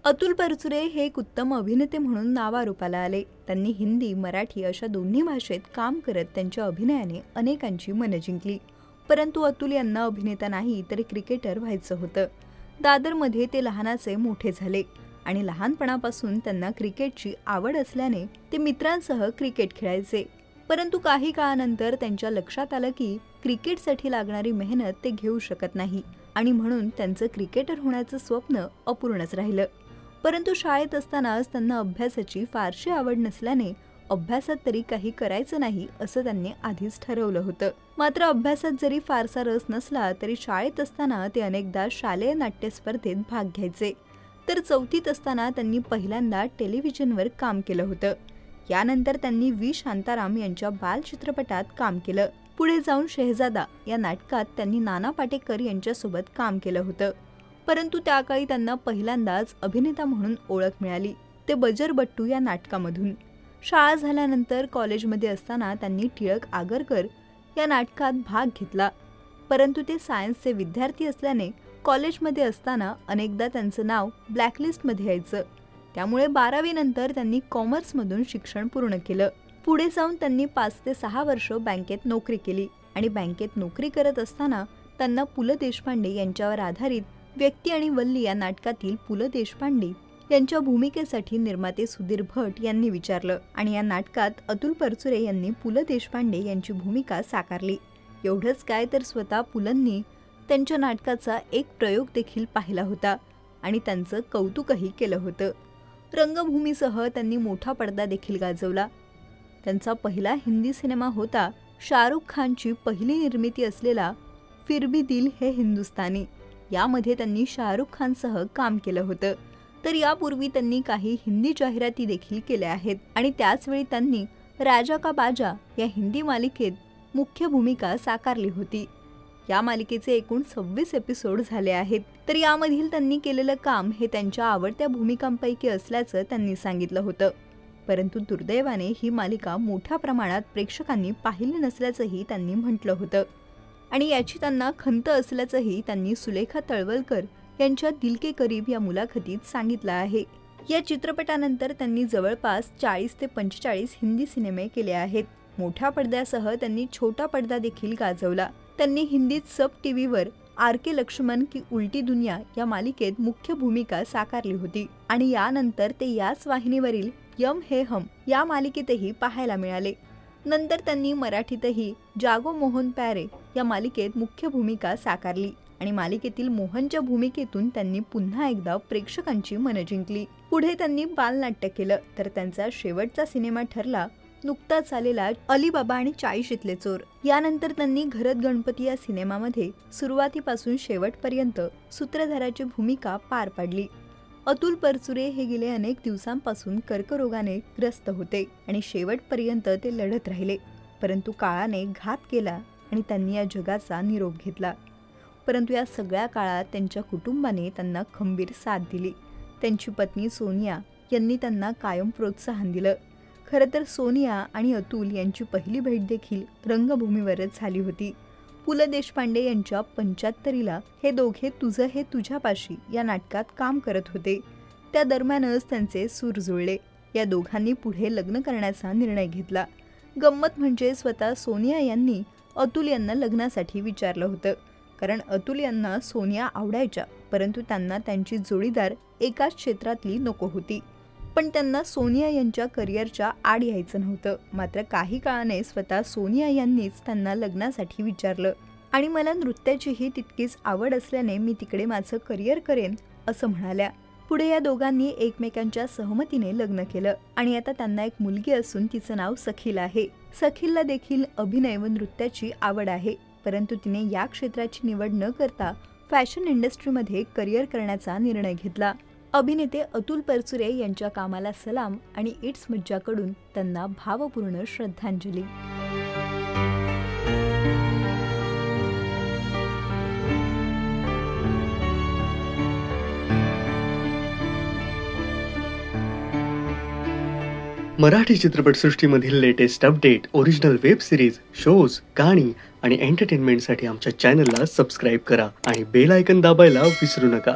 अतुल परचुरे हे एक उत्तम अभिनेते म्हणून नावारूपाला आले। त्यांनी हिंदी मराठी अशा दोन्ही भाषेत काम करत त्यांच्या अभिनयाने अनेकांची मनं जिंकली। परंतु अतुल यांना अभिनेता नाही तर क्रिकेटर व्हायचं होतं। दादरमध्ये ते लहानाचे मोठे झाले आणि लहानपणापासून त्यांना क्रिकेटची आवड असल्याने ते मित्रांसह क्रिकेट खेळायचे। परंतु काही काळानंतर त्यांच्या लक्षात आलं की क्रिकेटसाठी लागणारी मेहनत ते घेऊ शकत नाही आणि म्हणून त्यांचं क्रिकेटर होण्याचं स्वप्न अपूर्णच राहिलं। परंतु शाळेत असतानाच त्यांना अभ्यासाची फारशी आवड नसल्याने अभ्यासात तरी काही करायचं नाही असं त्यांनी आधीच ठरवलं होतं। मात्र अभ्यासात जरी फारसा रस नसला तरी शाळेत असताना ते अनेकदा शालेय नाट्य स्पर्धेत भाग घ्यायचे। तर चौथीत असताना त्यांनी पहिल्यांदा टेलिव्हिजनवर काम केलं होतं। यानंतर त्यांनी व्ही शांताराम यांच्या बाल चित्रपटात काम केलं। पुढे जाऊन शहजादा या नाटकात त्यांनी नाना पाटेकर यांच्यासोबत काम केलं होतं। परंतु त्या काळी त्यांना पहिल्यांदाच अभिनेता म्हणून ओळख मिळाली, ते बजरबट्टू या नाटकामधून। शाळा झाल्यानंतर कॉलेजमध्ये असताना त्यांनी टिळक आगरकर या नाटकात भाग घेतला। परंतु ते सायन्सचे विद्यार्थी असल्याने कॉलेजमध्ये असताना अनेकदा त्यांचं नाव ब्लॅकलिस्टमध्ये यायचं। त्यामुळे 12वी नंतर त्यांनी कॉमर्समधून शिक्षण पूर्ण केलं। पुढे जाऊन त्यांनी 5 ते 6 वर्ष बँकेत नोकरी केली आणि बँकेत नोकरी करत असताना त्यांना पु ल देशपांडे यांच्यावर आधारित व्यक्ती आणि वल्ली या नाटकातील पु ल देशपांडे यांच्या भूमिकेसाठी निर्माते सुधीर भट यांनी विचारलं आणि या नाटकात अतुल परचुरे यांनी पु ल देशपांडे यांची भूमिका साकारली। एवढंच काय तर स्वतः पुलंनी त्यांच्या नाटकाचा एक प्रयोग देखील पाहिला होता आणि त्यांचं कौतुकही केलं होतं। रंगभूमीसह त्यांनी मोठा पडदा देखील गाजवला। त्यांचा पहिला हिंदी सिनेमा होता शाहरुख खानची पहिली निर्मिती असलेला फिर भी दिल है हिंदुस्तानी। यामध्ये त्यांनी शाहरुख खानसह काम केलं होतं। तर यापूर्वी त्यांनी काही हिंदी जाहिराती देखील केल्या आहेत आणि त्याचवेळी त्यांनी राजा का बाजा या हिंदी मालिकेत मुख्य भूमिका साकारली होती। या मालिकेचे एकूण 26 एपिसोड झाले आहेत। तर यामधील त्यांनी केलेलं काम हे त्यांच्या आवडत्या भूमिकांपैकी असल्याचं त्यांनी सांगितलं होतं। परंतु दुर्दैवाने ही मालिका मोठ्या प्रमाणात प्रेक्षकांनी पाहिली नसल्याचंही त्यांनी म्हटलं होतं आणि याची त्यांना खंत असल्याचंही त्यांनी सुलेखा तळवलकर यांच्या दिल के करीब या मुलाखतीत सांगितलं आहे। या चित्रपटानंतर त्यांनी जवळपास 40 ते 45 हिंदी सिनेमे केले आहेत। मोठ्या पडद्यासह त्यांनी छोटा पडदा देखील गाजवला। त्यांनी हिंदीत सब टीव्हीवर आर के लक्ष्मण की उलटी दुनिया या मालिकेत मुख्य भूमिका साकारली होती आणि यानंतर ते याच वाहिनीवरील यम है हम या मालिकेतही पाहायला मिळाले। नंतर त्यांनी मराठीतही जागो मोहन प्यारे या मालिकेत मुख्य भूमिका साकारली आणि मालिकेतील मोहनच्या भूमिकेतून त्यांनी पुन्हा एकदा प्रेक्षकांची मनं जिंकली। पुढे त्यांनी बालनाट्य केलं तर त्यांचा शेवटचा सिनेमा ठरला नुकताच आलेला अलीबाबा आणि 40शीतले चोर। यानंतर त्यांनी घरत गणपती या सिनेमामध्ये सुरुवातीपासून शेवटपर्यंत सूत्रधाराची भूमिका पार पाडली। अतुल परचुरे हे गेले अनेक दिवसांपासून कर्करोगाने ग्रस्त होते आणि शेवटपर्यंत ते लढत राहिले। परंतु काळाने घात केला आणि त्यांनी या जगाचा निरोप घेतला। परंतु या सगळ्या काळात त्यांच्या कुटुंबाने त्यांना खंबीर साथ दिली। त्यांची पत्नी सोनिया यांनी त्यांना कायम प्रोत्साहन दिलं। खरं तर सोनिया आणि अतुल यांची पहिली भेट देखील रंगभूमीवरच झाली होती। पु ल देशपांडे यांच्या 75ला हे दोघे तुझं हे तुझ्यापाशी या नाटकात काम करत होते। त्या दरम्यानच त्यांचे सूर जुळले। या दोघांनी पुढे लग्न करण्याचा निर्णय घेतला। गंमत म्हणजे स्वतः सोनिया यांनी अतुल यांना लग्नासाठी विचारलं होतं, कारण अतुल यांना सोनिया आवडायच्या, परंतु त्यांना त्यांची जोडीदार एकाच क्षेत्रातली नको होती। पण त्यांना सोनिया यांच्या करिअरच्या आड यायचं नव्हतं। मात्र काही काळाने स्वतः सोनिया यांनीच त्यांना लग्नासाठी विचारलं आणि मला नृत्याचीही तितकीच आवड असल्याने मी तिकडे माझं करिअर करेन असं म्हणाल्या। पुढे या दोघांनी एकमेकांच्या सहमतीने लग्न केलं आणि आता त्यांना एक मुलगी असून तिचं नाव सखील आहे। सखीलला देखील अभिनय व नृत्याची आवड आहे, परंतु तिने या क्षेत्राची निवड न करता फॅशन इंडस्ट्रीमध्ये करिअर करण्याचा निर्णय घेतला। अभिनेते अतुल परचुरे यांच्या कामाला सलाम आणि इट्स मज्जाकडून त्यांना भावपूर्ण श्रद्धांजली। मराठी चित्रपटसृष्टीमधील latest update, original web series, shows, गाणी आणि एंटरटेनमेंटसाठी आमच्या चॅनलला सबस्क्राईब करा आणि बेल आयकॉन दाबायला विसरू नका।